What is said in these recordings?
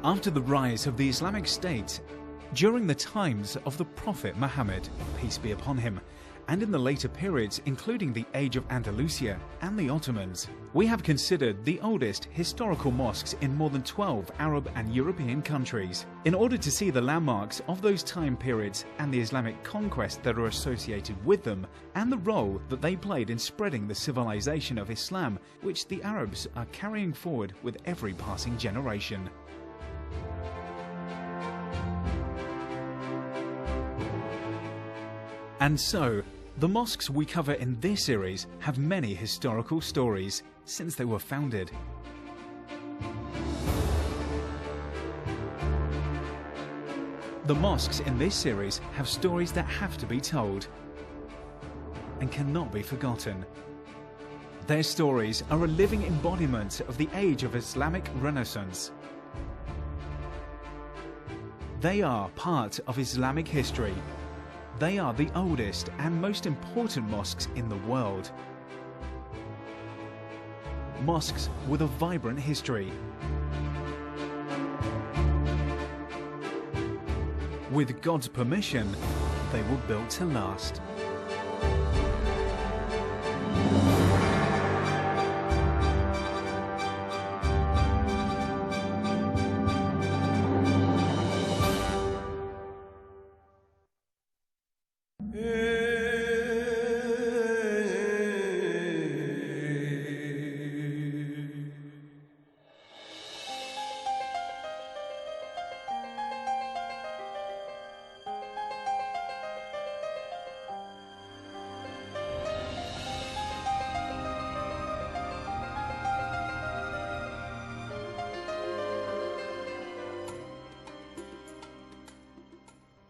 After the rise of the Islamic State, during the times of the Prophet Muhammad, peace be upon him, and in the later periods including the Age of Andalusia and the Ottomans, we have considered the oldest historical mosques in more than 12 Arab and European countries. In order to see the landmarks of those time periods and the Islamic conquest that are associated with them, and the role that they played in spreading the civilization of Islam, which the Arabs are carrying forward with every passing generation. And so, the mosques we cover in this series have many historical stories since they were founded. The mosques in this series have stories that have to be told and cannot be forgotten. Their stories are a living embodiment of the age of Islamic Renaissance. They are part of Islamic history. They are the oldest and most important mosques in the world. Mosques with a vibrant history. With God's permission, they were built to last.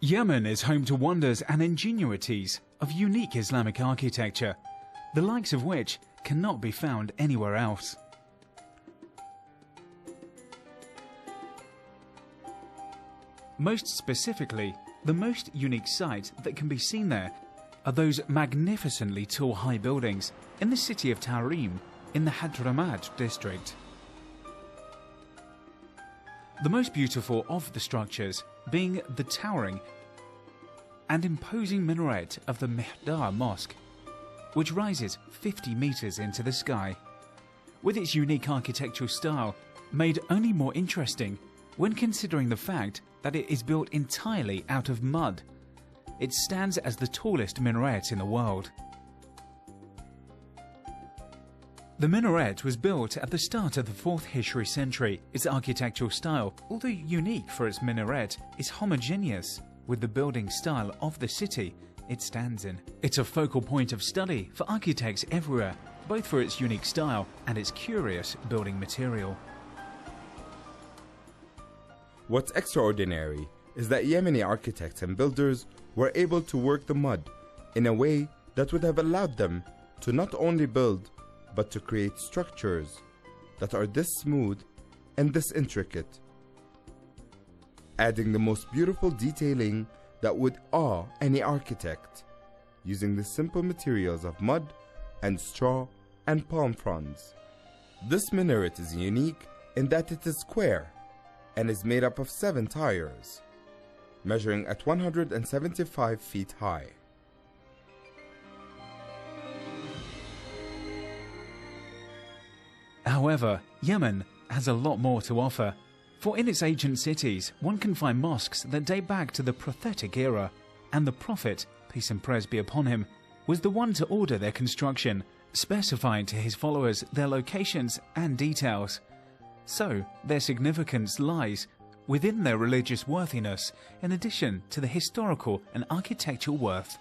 Yemen is home to wonders and ingenuities of unique Islamic architecture, the likes of which cannot be found anywhere else. Most specifically, the most unique sight that can be seen there are those magnificently tall high buildings in the city of Tarim in the Hadramaut district. The most beautiful of the structures being the towering and imposing minaret of the Mihdar Mosque, which rises 50 meters into the sky, with its unique architectural style made only more interesting when considering the fact that it is built entirely out of mud. It stands as the tallest minaret in the world. The minaret was built at the start of the 4th Hijri century. Its architectural style, although unique for its minaret, is homogeneous with the building style of the city it stands in. It's a focal point of study for architects everywhere, both for its unique style and its curious building material. What's extraordinary is that Yemeni architects and builders were able to work the mud in a way that would have allowed them to not only build but to create structures that are this smooth and this intricate, adding the most beautiful detailing that would awe any architect, using the simple materials of mud and straw and palm fronds. This minaret is unique in that it is square and is made up of 7 tiers, measuring at 175 feet high. However, Yemen has a lot more to offer, for in its ancient cities one can find mosques that date back to the prophetic era, and the Prophet, peace and praise be upon him, was the one to order their construction, specifying to his followers their locations and details. So their significance lies within their religious worthiness in addition to the historical and architectural worth.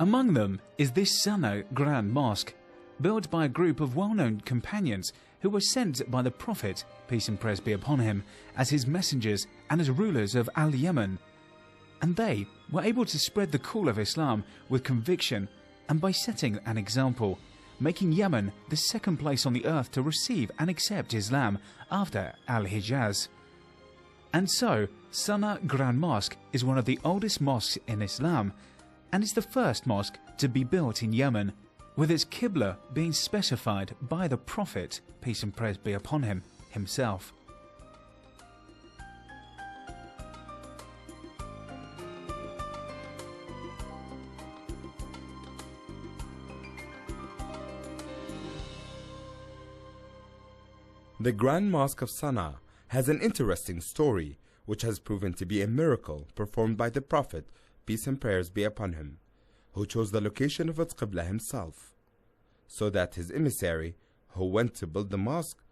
Among them is this Sana Grand Mosque, built by a group of well-known companions who were sent by the Prophet, peace and praise be upon him, as his messengers and as rulers of Al-Yemen. And they were able to spread the call of Islam with conviction and by setting an example, making Yemen the second place on the earth to receive and accept Islam after Al-Hijaz. And so, Sana Grand Mosque is one of the oldest mosques in Islam, and is the first mosque to be built in Yemen, with its Qibla being specified by the Prophet, peace and praise be upon him, himself. The Grand Mosque of Sana'a has an interesting story, which has proven to be a miracle performed by the Prophet, peace and prayers be upon him, who chose the location of its Qibla himself, so that his emissary, who went to build the mosque,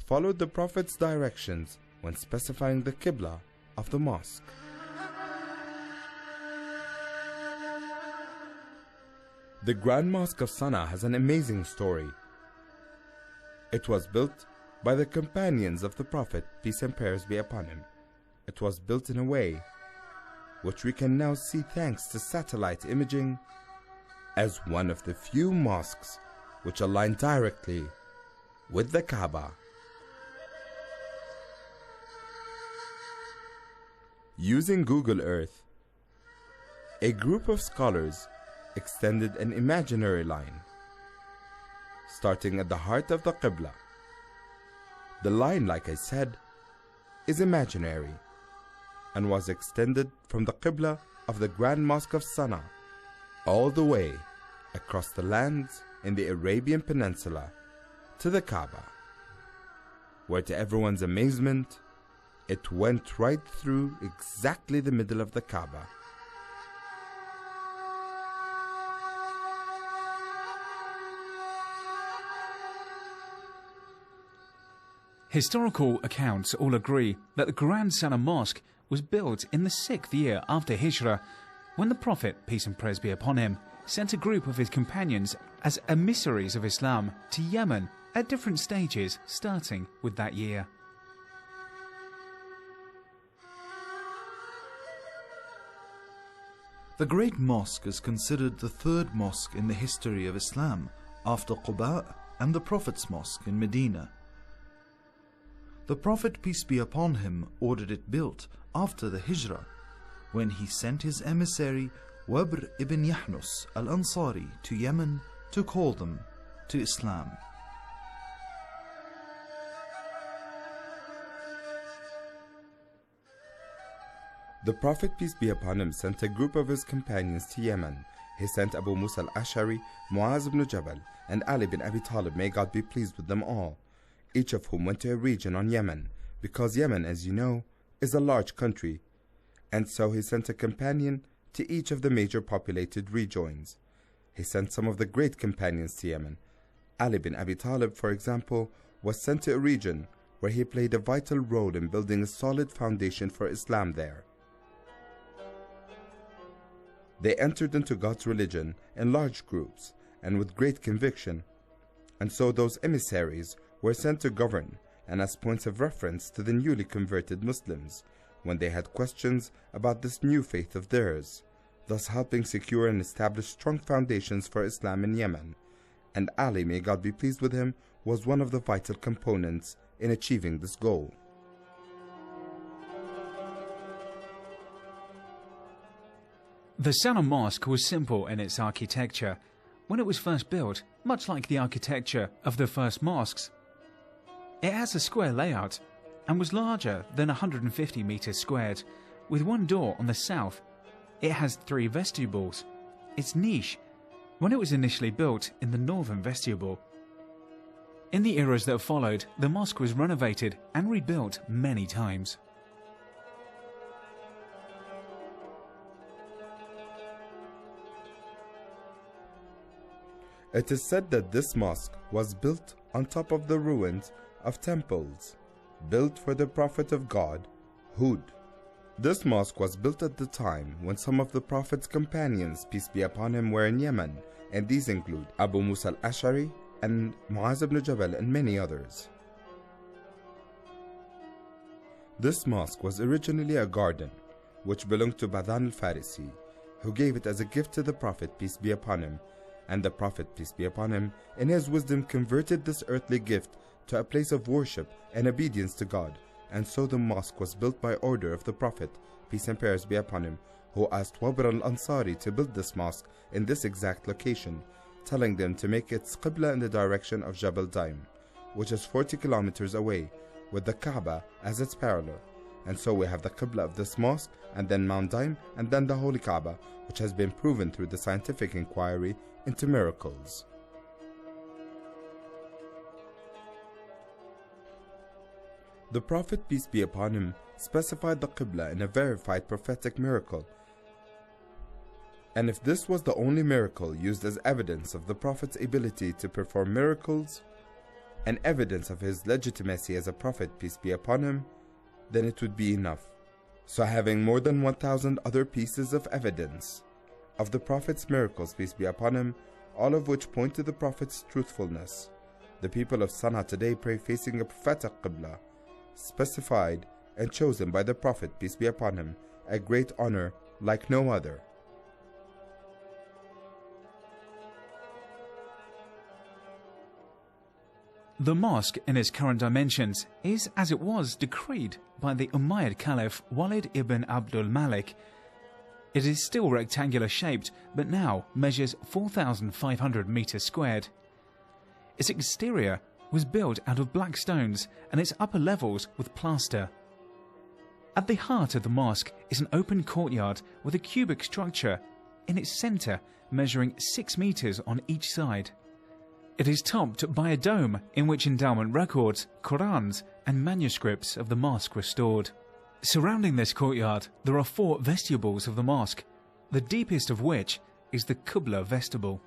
followed the Prophet's directions when specifying the Qibla of the mosque. The Grand Mosque of Sana'a has an amazing story. It was built by the companions of the Prophet, peace and prayers be upon him. It was built in a way which we can now see thanks to satellite imaging as one of the few mosques which align directly with the Kaaba. Using Google Earth, a group of scholars extended an imaginary line starting at the heart of the Qibla. The line, like I said, is imaginary and was extended from the Qibla of the Grand Mosque of Sana'a all the way across the lands in the Arabian Peninsula to the Kaaba, where to everyone's amazement, it went right through exactly the middle of the Kaaba. Historical accounts all agree that the Grand Sana'a Mosque was built in the 6th year after Hijrah, when the Prophet, peace and praise be upon him, sent a group of his companions as emissaries of Islam to Yemen at different stages, starting with that year. The Great Mosque is considered the third mosque in the history of Islam, after Quba and the Prophet's Mosque in Medina. The Prophet, peace be upon him, ordered it built after the Hijrah, when he sent his emissary Wabr ibn Yahnus al-Ansari to Yemen to call them to Islam. The Prophet, peace be upon him, sent a group of his companions to Yemen. He sent Abu Musa al-Ash'ari, Muaz ibn Jabal, and Ali bin Abi Talib, may God be pleased with them all, each of whom went to a region on Yemen, because Yemen, as you know, is a large country, and so he sent a companion to each of the major populated regions. He sent some of the great companions to Yemen. Ali bin Abi Talib, for example, was sent to a region where he played a vital role in building a solid foundation for Islam there. They entered into God's religion in large groups and with great conviction, and so those emissaries were sent to govern and as points of reference to the newly converted Muslims when they had questions about this new faith of theirs, thus helping secure and establish strong foundations for Islam in Yemen. And Ali, may God be pleased with him, was one of the vital components in achieving this goal. The Sana'a Mosque was simple in its architecture when it was first built, much like the architecture of the first mosques. It has a square layout and was larger than 150 meters squared, with one door on the south. It has 3 vestibules. Its niche, when it was initially built in the northern vestibule. In the eras that followed, the mosque was renovated and rebuilt many times. It is said that this mosque was built on top of the ruins of temples built for the Prophet of God, Hud. This mosque was built at the time when some of the Prophet's companions, peace be upon him, were in Yemen, and these include Abu Musa al-Ash'ari and Muaz ibn Jabal and many others. This mosque was originally a garden which belonged to Badan al-Farisi, who gave it as a gift to the Prophet, peace be upon him, and the Prophet, peace be upon him, in his wisdom converted this earthly gift to a place of worship and obedience to God, and so the mosque was built by order of the Prophet, peace and prayers be upon him, who asked Wabr al-Ansari to build this mosque in this exact location, telling them to make its Qibla in the direction of Jabal Daim, which is 40 kilometers away, with the Kaaba as its parallel. And so we have the Qibla of this mosque, and then Mount Daim, and then the Holy Kaaba, which has been proven through the scientific inquiry into miracles. The Prophet, peace be upon him, specified the Qibla in a verified prophetic miracle. And if this was the only miracle used as evidence of the Prophet's ability to perform miracles, and evidence of his legitimacy as a Prophet, peace be upon him, then it would be enough. So having more than 1,000 other pieces of evidence of the Prophet's miracles, peace be upon him, all of which point to the Prophet's truthfulness, the people of Sana'a today pray facing a prophetic Qibla, specified and chosen by the Prophet, peace be upon him, a great honor like no other. The mosque in its current dimensions is as it was decreed by the Umayyad Caliph Walid ibn Abdul Malik. It is still rectangular shaped, but now measures 4,500 meters squared. Its exterior was built out of black stones and its upper levels with plaster. At the heart of the mosque is an open courtyard with a cubic structure in its center measuring 6 meters on each side. It is topped by a dome in which endowment records, Qurans and manuscripts of the mosque were stored. Surrounding this courtyard there are 4 vestibules of the mosque, the deepest of which is the Qibla vestibule.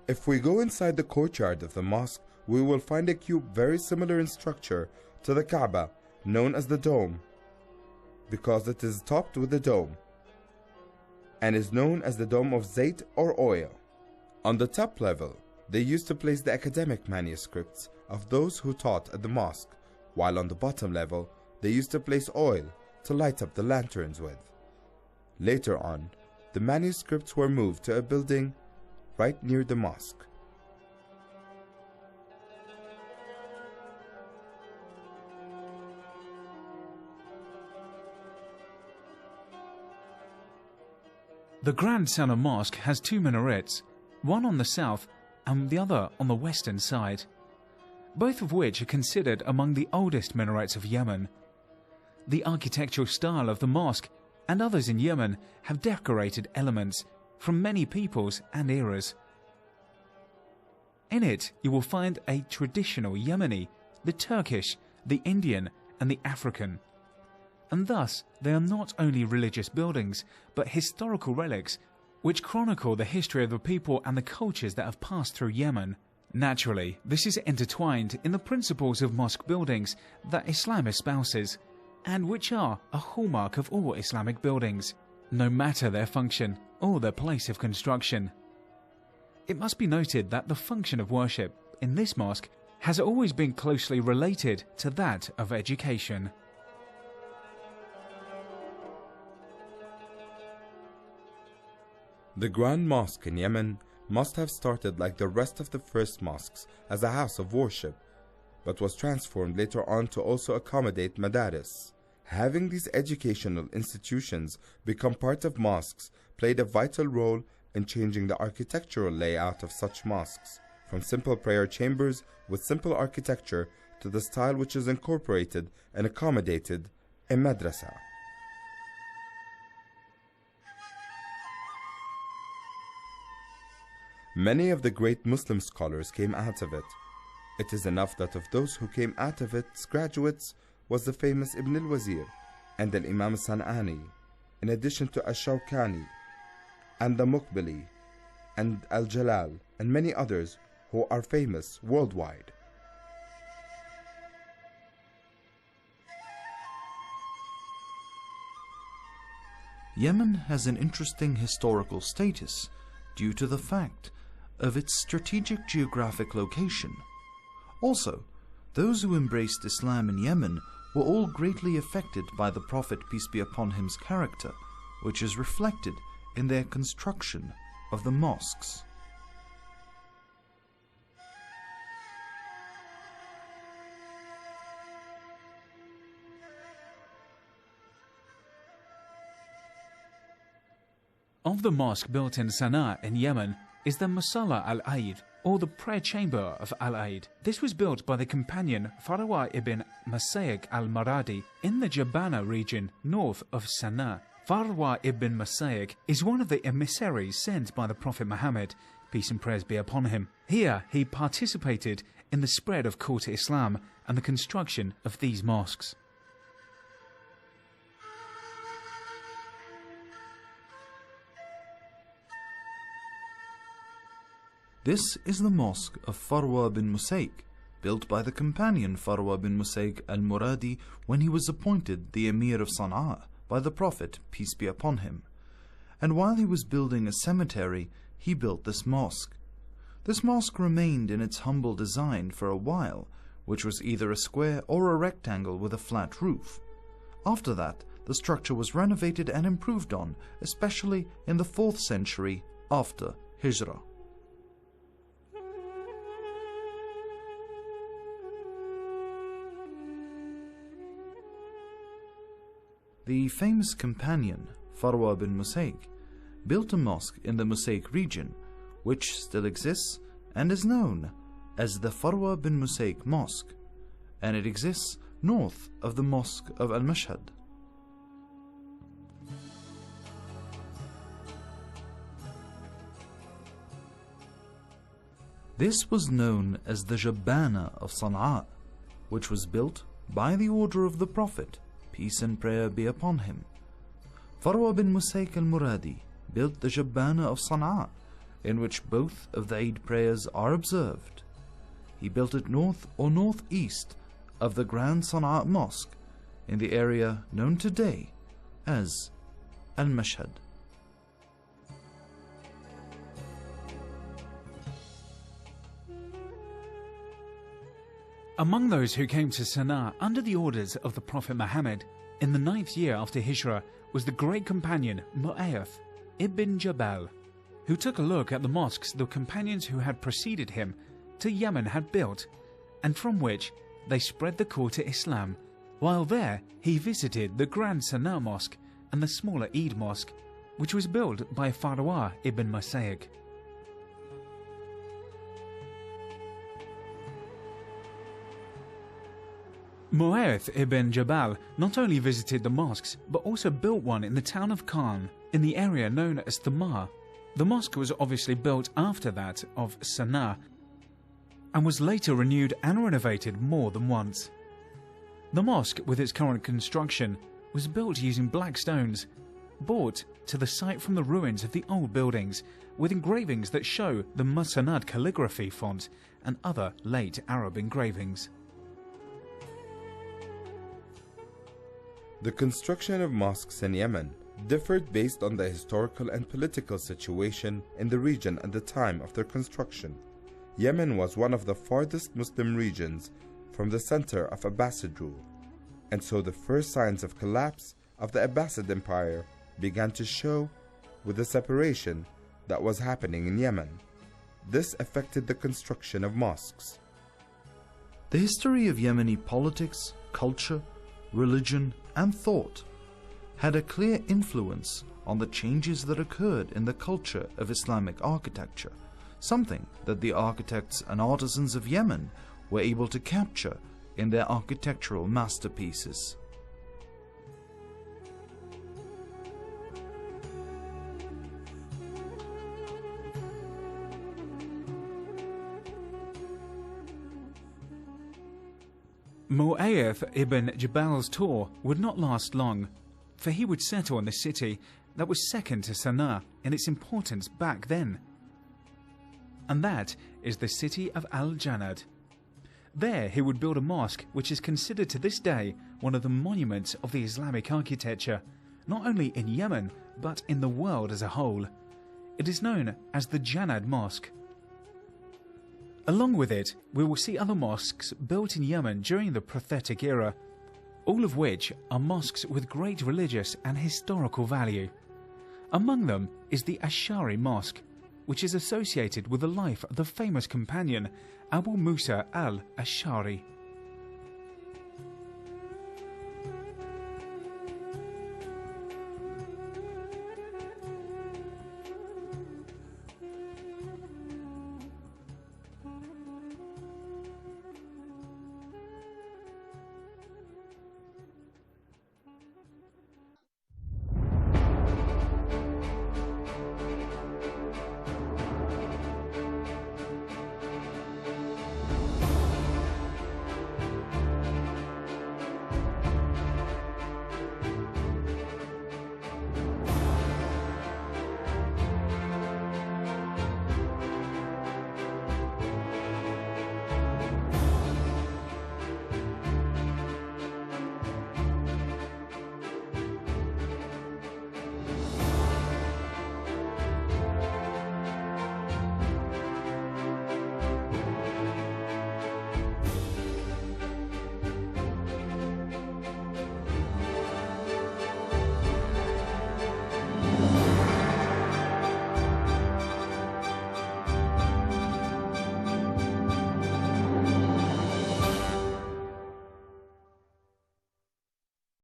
If we go inside the courtyard of the mosque, we will find a cube very similar in structure to the Kaaba, known as the dome, because it is topped with a dome, and is known as the Dome of Zayt or oil. On the top level, they used to place the academic manuscripts of those who taught at the mosque, while on the bottom level, they used to place oil to light up the lanterns with. Later on, the manuscripts were moved to a building right near the mosque. The Grand Sana Mosque has 2 minarets, one on the south and the other on the western side, both of which are considered among the oldest minarets of Yemen. The architectural style of the mosque and others in Yemen have decorated elements from many peoples and eras. In it you will find a traditional Yemeni, the Turkish, the Indian and the African. And thus they are not only religious buildings, but historical relics which chronicle the history of the people and the cultures that have passed through Yemen. Naturally, this is intertwined in the principles of mosque buildings that Islam espouses, and which are a hallmark of all Islamic buildings, no matter their function or their place of construction. It must be noted that the function of worship in this mosque has always been closely related to that of education. The Grand Mosque in Yemen must have started like the rest of the first mosques as a house of worship, but was transformed later on to also accommodate madaris. Having these educational institutions become part of mosques played a vital role in changing the architectural layout of such mosques, from simple prayer chambers with simple architecture to the style which is incorporated and accommodated in madrasa. Many of the great Muslim scholars came out of it. It is enough that of those who came out of its graduates was the famous Ibn al-Wazir and al-Imam San'ani, in addition to al-Shawkani and the Muqbili and al-Jalal and many others who are famous worldwide. Yemen has an interesting historical status due to the fact of its strategic geographic location. Also, those who embraced Islam in Yemen were all greatly affected by the Prophet, peace be upon him's character, which is reflected in their construction of the mosques. of the mosque built in Sana'a in Yemen is the Musalla al-Aid, or the prayer chamber of Al-Aid. This was built by the companion Farwa ibn Masayq al-Maradi in the Jabana region north of Sana'a. Farwa ibn Masayq is one of the emissaries sent by the Prophet Muhammad, peace and prayers be upon him. Here he participated in the spread of call to Islam and the construction of these mosques. This is the mosque of Farwa bin Musayq, built by the companion Farwa bin Musayq al-Muradi when he was appointed the Emir of Sana'a by the Prophet, peace be upon him. And while he was building a cemetery, he built this mosque. This mosque remained in its humble design for a while, which was either a square or a rectangle with a flat roof. After that, the structure was renovated and improved on, especially in the 4th century after Hijrah. The famous companion, Farwa bin Musayq, built a mosque in the Musayq region, which still exists and is known as the Farwa bin Musayq Mosque, and it exists north of the Mosque of Al-Mashhad. This was known as the Jabana of Sana'a, which was built by the order of the Prophet, peace and prayer be upon him. Farwa bin Musayq al-Muradi built the Jabana of Sana'a, in which both of the Eid prayers are observed. He built it north or northeast of the Grand Sana'a Mosque, in the area known today as Al-Mashhad. Among those who came to Sana'a under the orders of the Prophet Muhammad in the 9th year after Hijrah was the great companion Mu'ayth ibn Jabal, who took a look at the mosques the companions who had preceded him to Yemen had built, and from which they spread the call to Islam. While there, he visited the Grand Sana'a Mosque and the smaller Eid Mosque, which was built by Farwa ibn Masayq. Mu'ayth ibn Jabal not only visited the mosques, but also built one in the town of Khan, in the area known as Thamar. The mosque was obviously built after that of Sana'a, and was later renewed and renovated more than once. The mosque, with its current construction, was built using black stones, brought to the site from the ruins of the old buildings, with engravings that show the Musnad calligraphy font and other late Arab engravings. The construction of mosques in Yemen differed based on the historical and political situation in the region at the time of their construction. Yemen was one of the farthest Muslim regions from the center of Abbasid rule, and so the first signs of collapse of the Abbasid Empire began to show with the separation that was happening in Yemen. This affected the construction of mosques. The history of Yemeni politics, culture, religion, and thought had a clear influence on the changes that occurred in the culture of Islamic architecture, something that the architects and artisans of Yemen were able to capture in their architectural masterpieces. Mu'ayth ibn Jabal's tour would not last long, for he would settle in the city that was second to Sana'a in its importance back then. And that is the city of Al-Janad. There he would build a mosque which is considered to this day one of the monuments of the Islamic architecture, not only in Yemen but in the world as a whole. It is known as the Janad Mosque. Along with it, we will see other mosques built in Yemen during the Prophetic era, all of which are mosques with great religious and historical value. Among them is the Ash'ari Mosque, which is associated with the life of the famous companion Abu Musa al-Ash'ari.